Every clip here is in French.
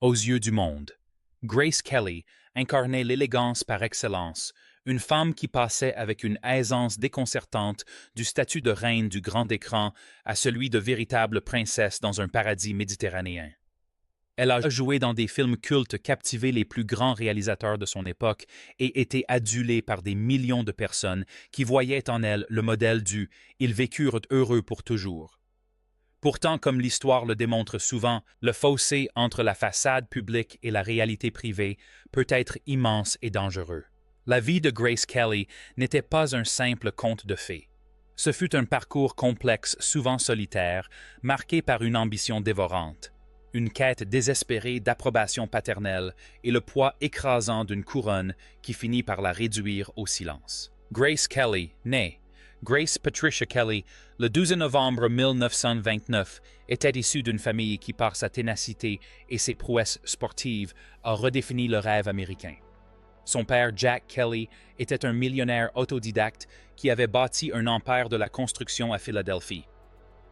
Aux yeux du monde, Grace Kelly incarnait l'élégance par excellence, une femme qui passait avec une aisance déconcertante du statut de reine du grand écran à celui de véritable princesse dans un paradis méditerranéen. Elle a joué dans des films cultes, captivé les plus grands réalisateurs de son époque et été adulée par des millions de personnes qui voyaient en elle le modèle du « ils vécurent heureux pour toujours ». Pourtant, comme l'histoire le démontre souvent, le fossé entre la façade publique et la réalité privée peut être immense et dangereux. La vie de Grace Kelly n'était pas un simple conte de fées. Ce fut un parcours complexe, souvent solitaire, marqué par une ambition dévorante, une quête désespérée d'approbation paternelle et le poids écrasant d'une couronne qui finit par la réduire au silence. Grace Kelly, née Grace Patricia Kelly, le 12 novembre 1929, était issue d'une famille qui, par sa ténacité et ses prouesses sportives, a redéfini le rêve américain. Son père, Jack Kelly, était un millionnaire autodidacte qui avait bâti un empire de la construction à Philadelphie.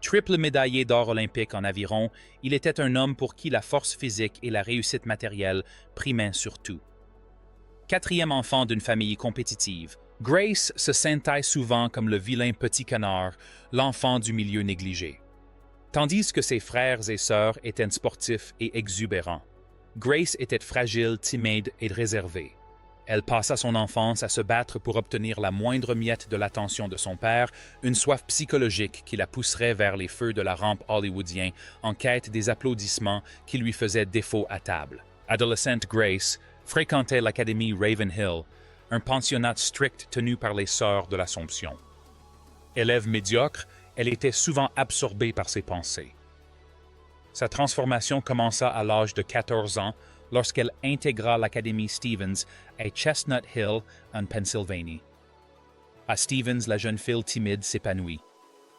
Triple médaillé d'or olympique en aviron, il était un homme pour qui la force physique et la réussite matérielle primaient sur tout. Quatrième enfant d'une famille compétitive, Grace se sentait souvent comme le vilain petit canard, l'enfant du milieu négligé. Tandis que ses frères et sœurs étaient sportifs et exubérants, Grace était fragile, timide et réservée. Elle passa son enfance à se battre pour obtenir la moindre miette de l'attention de son père, une soif psychologique qui la pousserait vers les feux de la rampe hollywoodien en quête des applaudissements qui lui faisaient défaut à table. Adolescente Grace fréquentait l'Académie Ravenhill, un pensionnat strict tenu par les sœurs de l'Assomption. Élève médiocre, elle était souvent absorbée par ses pensées. Sa transformation commença à l'âge de 14 ans lorsqu'elle intégra l'Académie Stevens à Chestnut Hill, en Pennsylvanie. À Stevens, la jeune fille timide s'épanouit.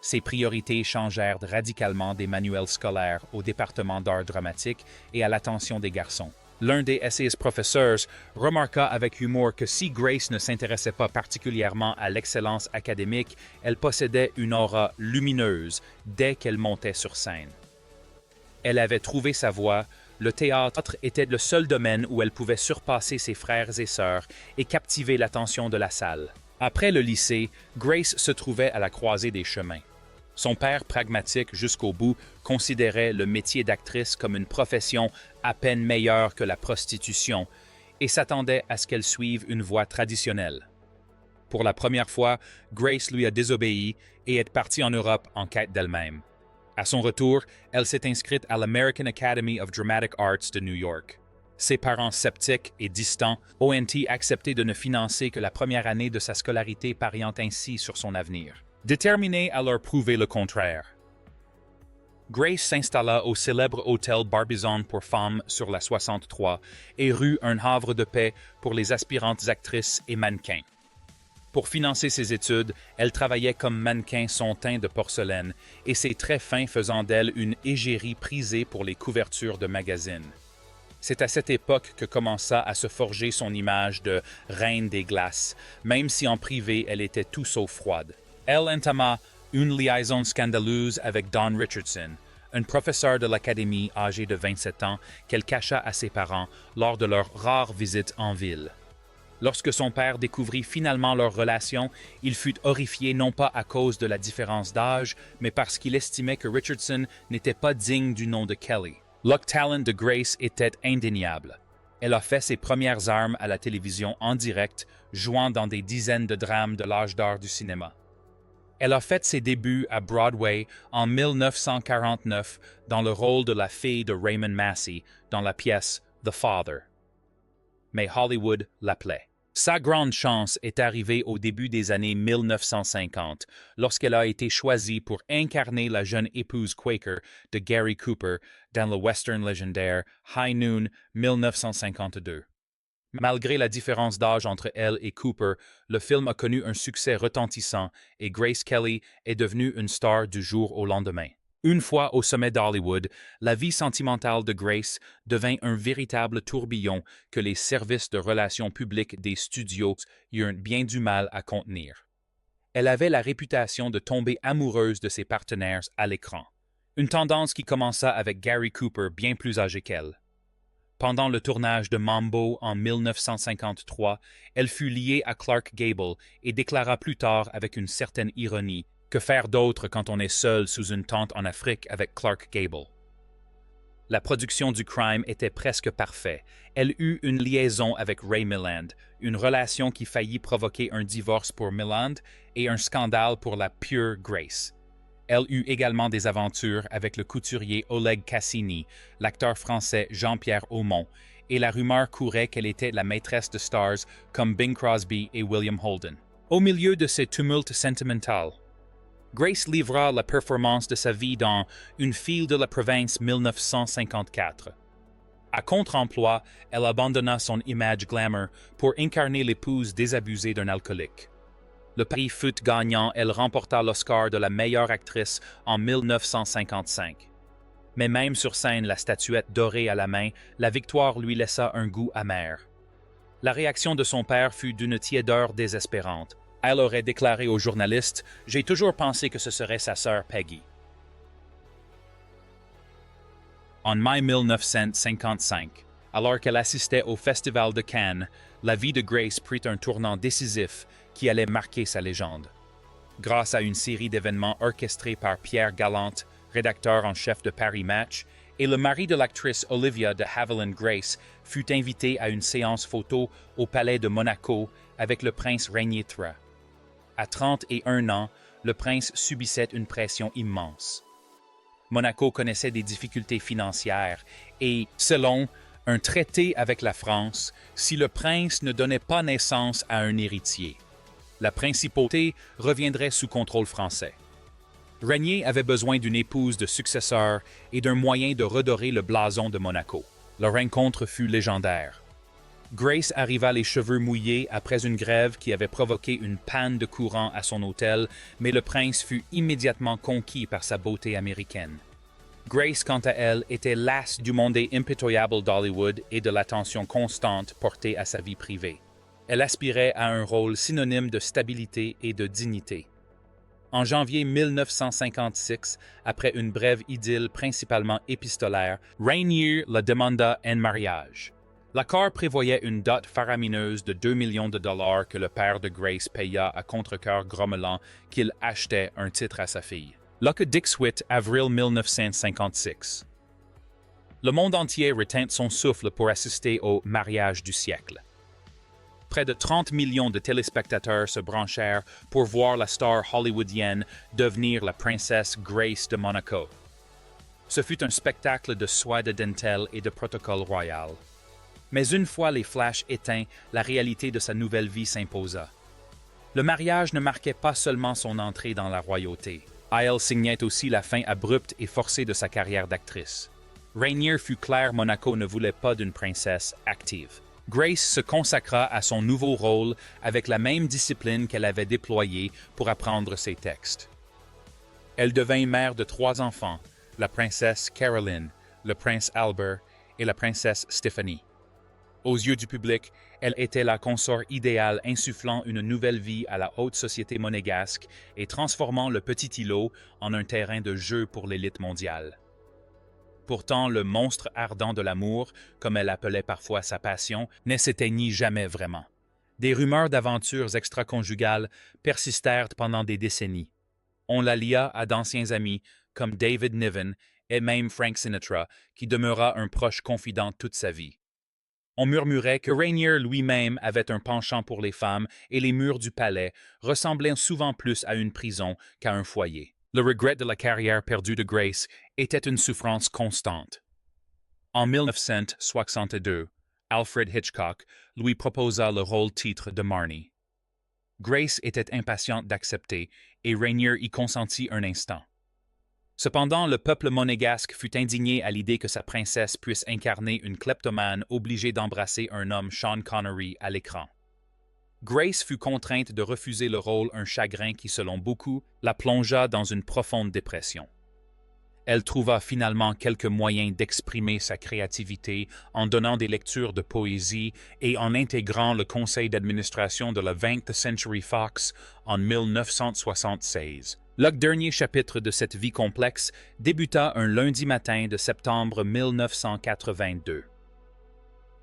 Ses priorités changèrent radicalement des manuels scolaires au département d'art dramatique et à l'attention des garçons. L'un des professeurs remarqua avec humour que si Grace ne s'intéressait pas particulièrement à l'excellence académique, elle possédait une aura lumineuse dès qu'elle montait sur scène. Elle avait trouvé sa voie, le théâtre était le seul domaine où elle pouvait surpasser ses frères et sœurs et captiver l'attention de la salle. Après le lycée, Grace se trouvait à la croisée des chemins. Son père, pragmatique jusqu'au bout, considérait le métier d'actrice comme une profession à peine meilleure que la prostitution et s'attendait à ce qu'elle suive une voie traditionnelle. Pour la première fois, Grace lui a désobéi et est partie en Europe en quête d'elle-même. À son retour, elle s'est inscrite à l'American Academy of Dramatic Arts de New York. Ses parents sceptiques et distants, ONT accepté de ne financer que la première année de sa scolarité, pariant ainsi sur son avenir. Déterminée à leur prouver le contraire, Grace s'installa au célèbre hôtel Barbizon pour femmes sur la 63 et rue un havre de paix pour les aspirantes actrices et mannequins. Pour financer ses études, elle travaillait comme mannequin son teint de porcelaine et ses traits fins faisant d'elle une égérie prisée pour les couvertures de magazines. C'est à cette époque que commença à se forger son image de reine des glaces, même si en privé elle était tout sauf froide. Elle entama une liaison scandaleuse avec Don Richardson, un professeur de l'académie âgé de 27 ans qu'elle cacha à ses parents lors de leur rare visite en ville. Lorsque son père découvrit finalement leur relation, il fut horrifié non pas à cause de la différence d'âge, mais parce qu'il estimait que Richardson n'était pas digne du nom de Kelly. Le talent de Grace était indéniable. Elle a fait ses premières armes à la télévision en direct, jouant dans des dizaines de drames de l'âge d'or du cinéma. Elle a fait ses débuts à Broadway en 1949 dans le rôle de la fille de Raymond Massey dans la pièce The Father. Mais Hollywood l'appelait. Sa grande chance est arrivée au début des années 1950, lorsqu'elle a été choisie pour incarner la jeune épouse Quaker de Gary Cooper dans le western légendaire High Noon 1952. Malgré la différence d'âge entre elle et Cooper, le film a connu un succès retentissant et Grace Kelly est devenue une star du jour au lendemain. Une fois au sommet d'Hollywood, la vie sentimentale de Grace devint un véritable tourbillon que les services de relations publiques des studios eurent bien du mal à contenir. Elle avait la réputation de tomber amoureuse de ses partenaires à l'écran, une tendance qui commença avec Gary Cooper bien plus âgé qu'elle. Pendant le tournage de Mambo en 1953, elle fut liée à Clark Gable et déclara plus tard avec une certaine ironie: que faire d'autre quand on est seul sous une tente en Afrique avec Clark Gable? La production du crime était presque parfaite. Elle eut une liaison avec Ray Milland, une relation qui faillit provoquer un divorce pour Milland et un scandale pour la pure Grace. Elle eut également des aventures avec le couturier Oleg Cassini, l'acteur français Jean-Pierre Aumont, et la rumeur courait qu'elle était la maîtresse de stars comme Bing Crosby et William Holden. Au milieu de ces tumultes sentimentaux, Grace livra la performance de sa vie dans Une fille de la province 1954. À contre-emploi, elle abandonna son image glamour pour incarner l'épouse désabusée d'un alcoolique. Le pari fut gagnant, elle remporta l'Oscar de la meilleure actrice en 1955. Mais même sur scène, la statuette dorée à la main, la victoire lui laissa un goût amer. La réaction de son père fut d'une tiédeur désespérante. Elle aurait déclaré aux journalistes: « J'ai toujours pensé que ce serait sa sœur Peggy. » En mai 1955, alors qu'elle assistait au Festival de Cannes, la vie de Grace prit un tournant décisif qui allait marquer sa légende. Grâce à une série d'événements orchestrés par Pierre Galante, rédacteur en chef de Paris Match, et le mari de l'actrice Olivia de Havilland Grace fut invité à une séance photo au Palais de Monaco avec le prince Rainier III. À 31 ans, le prince subissait une pression immense. Monaco connaissait des difficultés financières et, selon un traité avec la France, si le prince ne donnait pas naissance à un héritier, la principauté reviendrait sous contrôle français. Rainier avait besoin d'une épouse de successeur et d'un moyen de redorer le blason de Monaco. Leur rencontre fut légendaire. Grace arriva les cheveux mouillés après une grève qui avait provoqué une panne de courant à son hôtel, mais le prince fut immédiatement conquis par sa beauté américaine. Grace, quant à elle, était lasse du monde impitoyable d'Hollywood et de l'attention constante portée à sa vie privée. Elle aspirait à un rôle synonyme de stabilité et de dignité. En janvier 1956, après une brève idylle principalement épistolaire, Rainier la demanda en mariage. L'accord prévoyait une dot faramineuse de 2 millions de dollars que le père de Grace paya à contre-cœur grommelant qu'il achetait un titre à sa fille. Locke Dixwit, avril 1956. Le monde entier retint son souffle pour assister au mariage du siècle. Près de 30 millions de téléspectateurs se branchèrent pour voir la star hollywoodienne devenir la princesse Grace de Monaco. Ce fut un spectacle de soie de dentelle et de protocole royal. Mais une fois les flashs éteints, la réalité de sa nouvelle vie s'imposa. Le mariage ne marquait pas seulement son entrée dans la royauté. Elle signait aussi la fin abrupte et forcée de sa carrière d'actrice. Rainier fut clair, Monaco ne voulait pas d'une princesse active. Grace se consacra à son nouveau rôle avec la même discipline qu'elle avait déployée pour apprendre ses textes. Elle devint mère de 3 enfants, la princesse Caroline, le prince Albert et la princesse Stephanie. Aux yeux du public, elle était la consort idéale insufflant une nouvelle vie à la haute société monégasque et transformant le petit îlot en un terrain de jeu pour l'élite mondiale. Pourtant, le monstre ardent de l'amour, comme elle appelait parfois sa passion, ne s'éteignit jamais vraiment. Des rumeurs d'aventures extraconjugales persistèrent pendant des décennies. On la lia à d'anciens amis comme David Niven et même Frank Sinatra, qui demeura un proche confident toute sa vie. On murmurait que Rainier lui-même avait un penchant pour les femmes et les murs du palais ressemblaient souvent plus à une prison qu'à un foyer. Le regret de la carrière perdue de Grace était une souffrance constante. En 1962, Alfred Hitchcock lui proposa le rôle-titre de Marnie. Grace était impatiente d'accepter et Rainier y consentit un instant. Cependant, le peuple monégasque fut indigné à l'idée que sa princesse puisse incarner une kleptomane obligée d'embrasser un homme Sean Connery à l'écran. Grace fut contrainte de refuser le rôle, un chagrin qui, selon beaucoup, la plongea dans une profonde dépression. Elle trouva finalement quelques moyens d'exprimer sa créativité en donnant des lectures de poésie et en intégrant le conseil d'administration de la 20th Century Fox en 1976. Le dernier chapitre de cette vie complexe débuta un lundi matin de septembre 1982.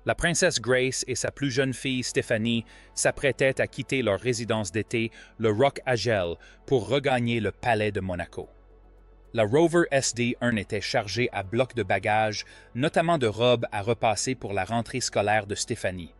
La princesse Grace et sa plus jeune fille Stephanie s'apprêtaient à quitter leur résidence d'été, le Roc à Gel, pour regagner le palais de Monaco. La Rover SD-1 était chargée à bloc de bagages, notamment de robes à repasser pour la rentrée scolaire de Stephanie.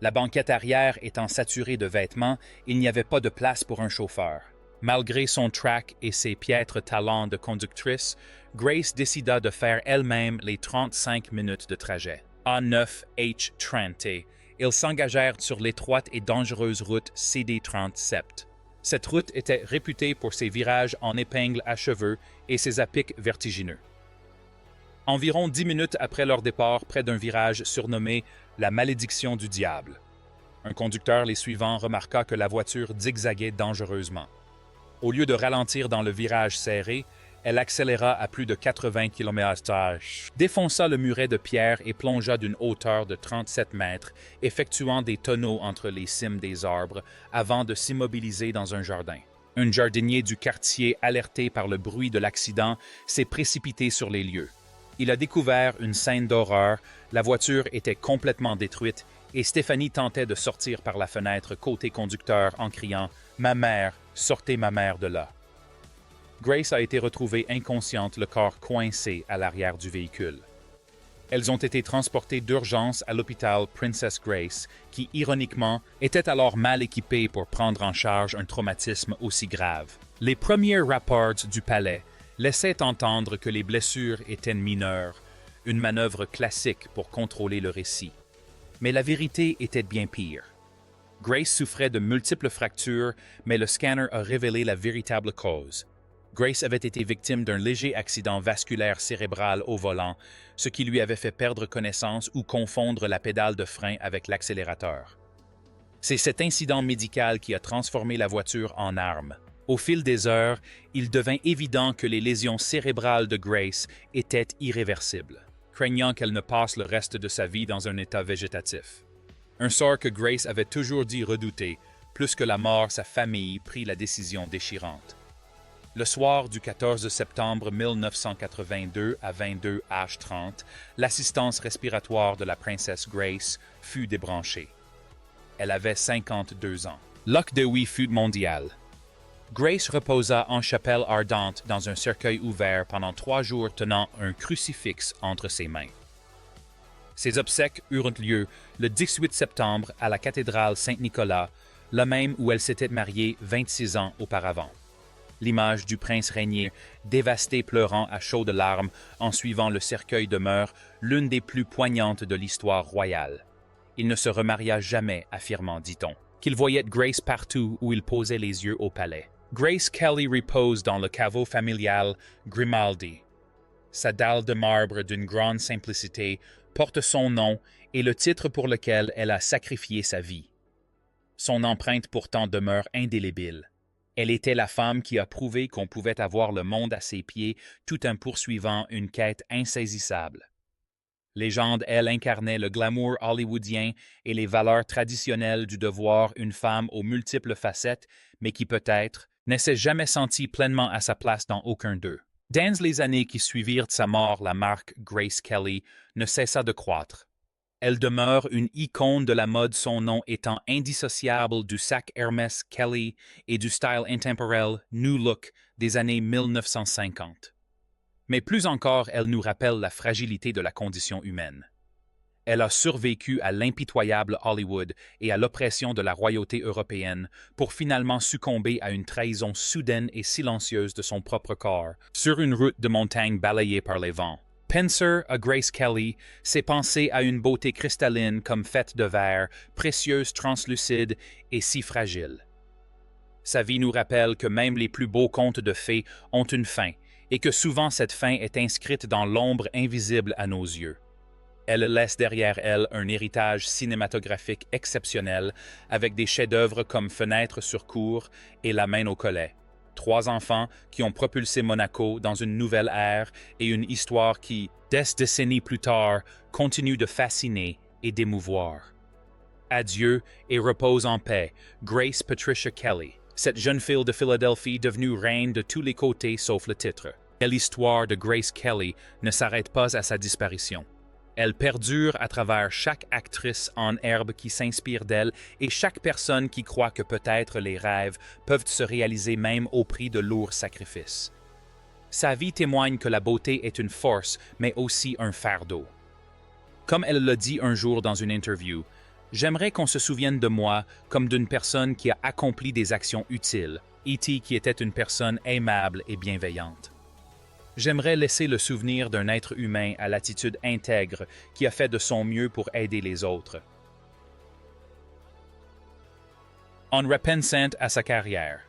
La banquette arrière étant saturée de vêtements, il n'y avait pas de place pour un chauffeur. Malgré son track et ses piètres talents de conductrice, Grace décida de faire elle-même les 35 minutes de trajet. A9H30, ils s'engagèrent sur l'étroite et dangereuse route CD30 Cette route était réputée pour ses virages en épingle à cheveux et ses à-pics vertigineux. Environ 10 minutes après leur départ, près d'un virage surnommé « La malédiction du diable », un conducteur les suivant remarqua que la voiture zigzaguait dangereusement. Au lieu de ralentir dans le virage serré, elle accéléra à plus de 80 km/h, défonça le muret de pierre et plongea d'une hauteur de 37 mètres, effectuant des tonneaux entre les cimes des arbres avant de s'immobiliser dans un jardin. Un jardinier du quartier, alerté par le bruit de l'accident, s'est précipité sur les lieux. Il a découvert une scène d'horreur, la voiture était complètement détruite et Stephanie tentait de sortir par la fenêtre côté conducteur en criant « Ma mère, sortez ma mère de là ». Grace a été retrouvée inconsciente, le corps coincé à l'arrière du véhicule. Elles ont été transportées d'urgence à l'hôpital Princess Grace, qui, ironiquement, était alors mal équipé pour prendre en charge un traumatisme aussi grave. Les premiers rapports du palais laissaient entendre que les blessures étaient mineures, une manœuvre classique pour contrôler le récit. Mais la vérité était bien pire. Grace souffrait de multiples fractures, mais le scanner a révélé la véritable cause. Grace avait été victime d'un léger accident vasculaire cérébral au volant, ce qui lui avait fait perdre connaissance ou confondre la pédale de frein avec l'accélérateur. C'est cet incident médical qui a transformé la voiture en arme. Au fil des heures, il devint évident que les lésions cérébrales de Grace étaient irréversibles, craignant qu'elle ne passe le reste de sa vie dans un état végétatif. Un sort que Grace avait toujours dit redouter. Plus que la mort, sa famille prit la décision déchirante. Le soir du 14 septembre 1982 à 22h30, l'assistance respiratoire de la princesse Grace fut débranchée. Elle avait 52 ans. L'Ocdewey fut mondial. Grace reposa en chapelle ardente dans un cercueil ouvert pendant 3 jours tenant un crucifix entre ses mains. Ses obsèques eurent lieu le 18 septembre à la cathédrale Saint-Nicolas, la même où elle s'était mariée 26 ans auparavant. L'image du prince régnier, dévasté pleurant à chaudes larmes en suivant le cercueil demeure l'une des plus poignantes de l'histoire royale. Il ne se remaria jamais, affirmant, dit-on, qu'il voyait Grace partout où il posait les yeux au palais. Grace Kelly repose dans le caveau familial Grimaldi. Sa dalle de marbre d'une grande simplicité porte son nom et le titre pour lequel elle a sacrifié sa vie. Son empreinte pourtant demeure indélébile. Elle était la femme qui a prouvé qu'on pouvait avoir le monde à ses pieds tout en poursuivant une quête insaisissable. Légende, elle incarnait le glamour hollywoodien et les valeurs traditionnelles du devoir, une femme aux multiples facettes, mais qui peut-être ne s'est jamais sentie pleinement à sa place dans aucun d'eux. Dans les années qui suivirent sa mort, la marque Grace Kelly ne cessa de croître. Elle demeure une icône de la mode, son nom étant indissociable du sac Hermès Kelly et du style intemporel New Look des années 1950. Mais plus encore, elle nous rappelle la fragilité de la condition humaine. Elle a survécu à l'impitoyable Hollywood et à l'oppression de la royauté européenne pour finalement succomber à une trahison soudaine et silencieuse de son propre corps sur une route de montagne balayée par les vents. Penser à Grace Kelly, c'est penser à une beauté cristalline comme faite de verre, précieuse, translucide et si fragile. Sa vie nous rappelle que même les plus beaux contes de fées ont une fin, et que souvent cette fin est inscrite dans l'ombre invisible à nos yeux. Elle laisse derrière elle un héritage cinématographique exceptionnel, avec des chefs-d'œuvre comme Fenêtre sur cour et La main au collet. 3 enfants qui ont propulsé Monaco dans une nouvelle ère et une histoire qui, des décennies plus tard, continue de fasciner et d'émouvoir. Adieu et repose en paix, Grace Patricia Kelly, cette jeune fille de Philadelphie devenue reine de tous les côtés sauf le titre. Et l'histoire de Grace Kelly ne s'arrête pas à sa disparition. Elle perdure à travers chaque actrice en herbe qui s'inspire d'elle et chaque personne qui croit que peut-être les rêves peuvent se réaliser même au prix de lourds sacrifices. Sa vie témoigne que la beauté est une force, mais aussi un fardeau. Comme elle l'a dit un jour dans une interview, « J'aimerais qu'on se souvienne de moi comme d'une personne qui a accompli des actions utiles, E.T. qui était une personne aimable et bienveillante. J'aimerais laisser le souvenir d'un être humain à l'attitude intègre qui a fait de son mieux pour aider les autres. » En repensant à sa carrière.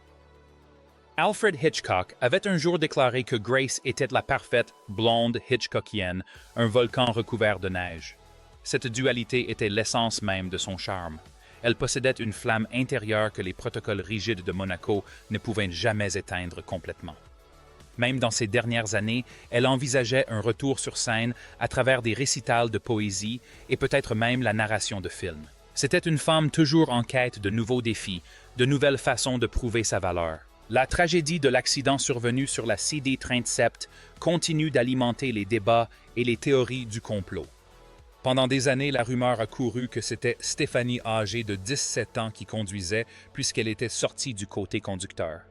Alfred Hitchcock avait un jour déclaré que Grace était la parfaite blonde Hitchcockienne, un volcan recouvert de neige. Cette dualité était l'essence même de son charme. Elle possédait une flamme intérieure que les protocoles rigides de Monaco ne pouvaient jamais éteindre complètement. Même dans ses dernières années, elle envisageait un retour sur scène à travers des récitals de poésie et peut-être même la narration de films. C'était une femme toujours en quête de nouveaux défis, de nouvelles façons de prouver sa valeur. La tragédie de l'accident survenu sur la CD-37 continue d'alimenter les débats et les théories du complot. Pendant des années, la rumeur a couru que c'était Stéphanie âgée de 17 ans qui conduisait puisqu'elle était sortie du côté conducteur.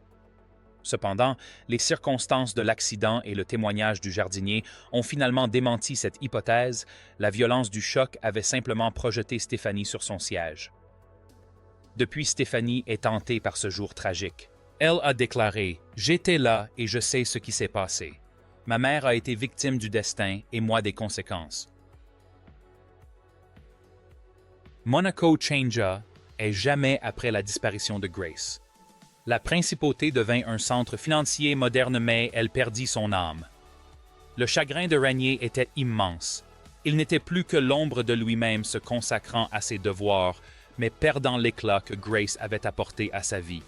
Cependant, les circonstances de l'accident et le témoignage du jardinier ont finalement démenti cette hypothèse. La violence du choc avait simplement projeté Stéphanie sur son siège. Depuis, Stéphanie est hantée par ce jour tragique. Elle a déclaré « J'étais là et je sais ce qui s'est passé. Ma mère a été victime du destin et moi des conséquences. » Monaco changea et jamais après la disparition de Grace. La principauté devint un centre financier moderne mais elle perdit son âme. Le chagrin de régner était immense. Il n'était plus que l'ombre de lui-même se consacrant à ses devoirs, mais perdant l'éclat que Grace avait apporté à sa vie.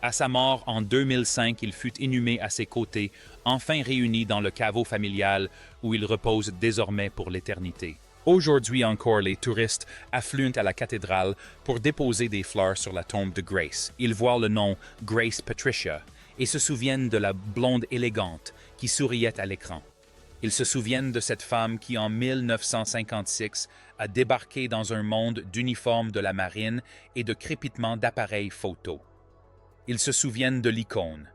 À sa mort en 2005, il fut inhumé à ses côtés, enfin réuni dans le caveau familial où il repose désormais pour l'éternité. Aujourd'hui encore, les touristes affluent à la cathédrale pour déposer des fleurs sur la tombe de Grace. Ils voient le nom Grace Patricia et se souviennent de la blonde élégante qui souriait à l'écran. Ils se souviennent de cette femme qui, en 1956, a débarqué dans un monde d'uniformes de la marine et de crépitements d'appareils photo. Ils se souviennent de l'icône.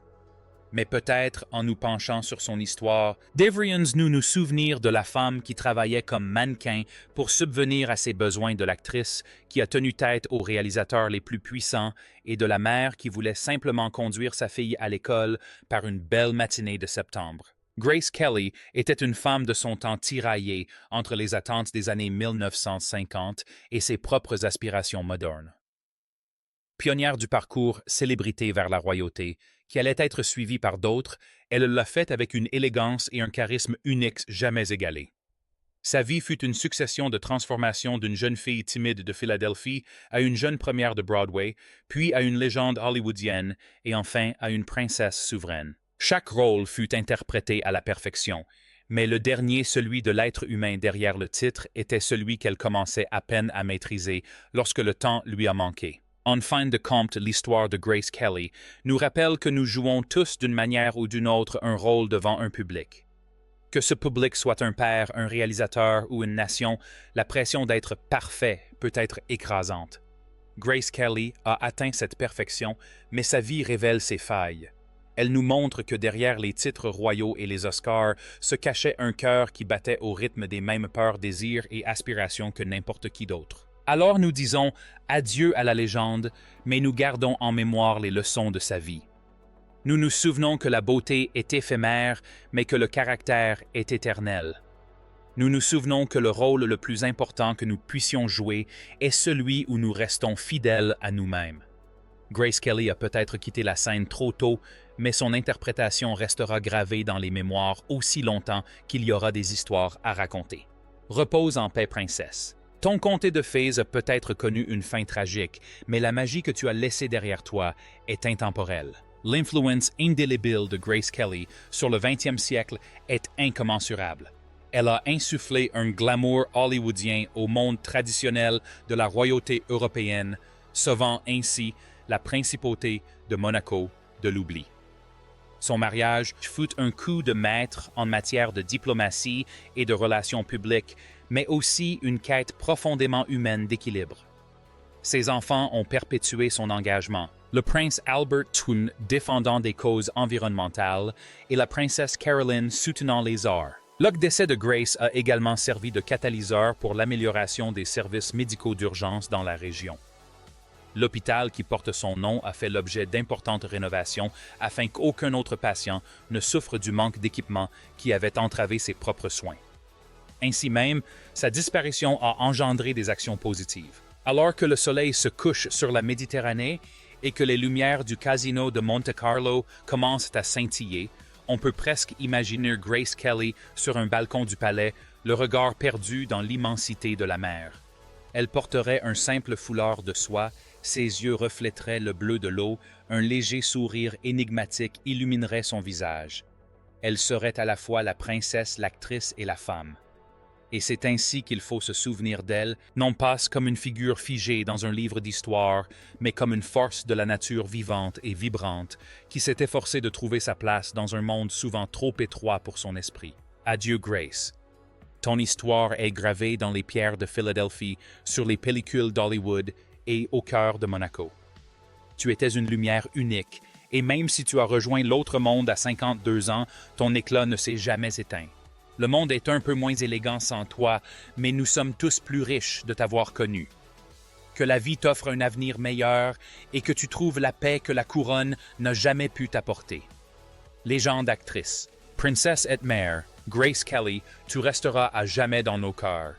Mais peut-être, en nous penchant sur son histoire, devrions-nous nous souvenir de la femme qui travaillait comme mannequin pour subvenir à ses besoins de l'actrice qui a tenu tête aux réalisateurs les plus puissants et de la mère qui voulait simplement conduire sa fille à l'école par une belle matinée de septembre. Grace Kelly était une femme de son temps tiraillée entre les attentes des années 1950 et ses propres aspirations modernes. Pionnière du parcours célébrité vers la royauté, qui allait être suivie par d'autres, elle l'a fait avec une élégance et un charisme uniques jamais égalés. Sa vie fut une succession de transformations d'une jeune fille timide de Philadelphie à une jeune première de Broadway, puis à une légende hollywoodienne et enfin à une princesse souveraine. Chaque rôle fut interprété à la perfection, mais le dernier, celui de l'être humain derrière le titre, était celui qu'elle commençait à peine à maîtriser lorsque le temps lui a manqué. En fin de compte, l'histoire de Grace Kelly nous rappelle que nous jouons tous d'une manière ou d'une autre un rôle devant un public. Que ce public soit un père, un réalisateur ou une nation, la pression d'être parfait peut être écrasante. Grace Kelly a atteint cette perfection, mais sa vie révèle ses failles. Elle nous montre que derrière les titres royaux et les Oscars se cachait un cœur qui battait au rythme des mêmes peurs, désirs et aspirations que n'importe qui d'autre. Alors nous disons adieu à la légende, mais nous gardons en mémoire les leçons de sa vie. Nous nous souvenons que la beauté est éphémère, mais que le caractère est éternel. Nous nous souvenons que le rôle le plus important que nous puissions jouer est celui où nous restons fidèles à nous-mêmes. Grace Kelly a peut-être quitté la scène trop tôt, mais son interprétation restera gravée dans les mémoires aussi longtemps qu'il y aura des histoires à raconter. Repose en paix, princesse. Ton conte de fées a peut-être connu une fin tragique, mais la magie que tu as laissée derrière toi est intemporelle. L'influence indélébile de Grace Kelly sur le 20e siècle est incommensurable. Elle a insufflé un glamour hollywoodien au monde traditionnel de la royauté européenne, sauvant ainsi la principauté de Monaco de l'oubli. Son mariage fut un coup de maître en matière de diplomatie et de relations publiques, mais aussi une quête profondément humaine d'équilibre. Ses enfants ont perpétué son engagement. Le prince Albert Thun défendant des causes environnementales et la princesse Caroline soutenant les arts. Le décès de Grace a également servi de catalyseur pour l'amélioration des services médicaux d'urgence dans la région. L'hôpital qui porte son nom a fait l'objet d'importantes rénovations afin qu'aucun autre patient ne souffre du manque d'équipement qui avait entravé ses propres soins. Ainsi même, sa disparition a engendré des actions positives. Alors que le soleil se couche sur la Méditerranée et que les lumières du casino de Monte Carlo commencent à scintiller, on peut presque imaginer Grace Kelly sur un balcon du palais, le regard perdu dans l'immensité de la mer. Elle porterait un simple foulard de soie, ses yeux reflèteraient le bleu de l'eau, un léger sourire énigmatique illuminerait son visage. Elle serait à la fois la princesse, l'actrice et la femme. Et c'est ainsi qu'il faut se souvenir d'elle, non pas comme une figure figée dans un livre d'histoire, mais comme une force de la nature vivante et vibrante, qui s'est efforcée de trouver sa place dans un monde souvent trop étroit pour son esprit. Adieu Grace. Ton histoire est gravée dans les pierres de Philadelphie, sur les pellicules d'Hollywood et au cœur de Monaco. Tu étais une lumière unique, et même si tu as rejoint l'autre monde à 52 ans, ton éclat ne s'est jamais éteint. Le monde est un peu moins élégant sans toi, mais nous sommes tous plus riches de t'avoir connu. Que la vie t'offre un avenir meilleur et que tu trouves la paix que la couronne n'a jamais pu t'apporter. Légende actrice, princesse et mère, Grace Kelly, tu resteras à jamais dans nos cœurs.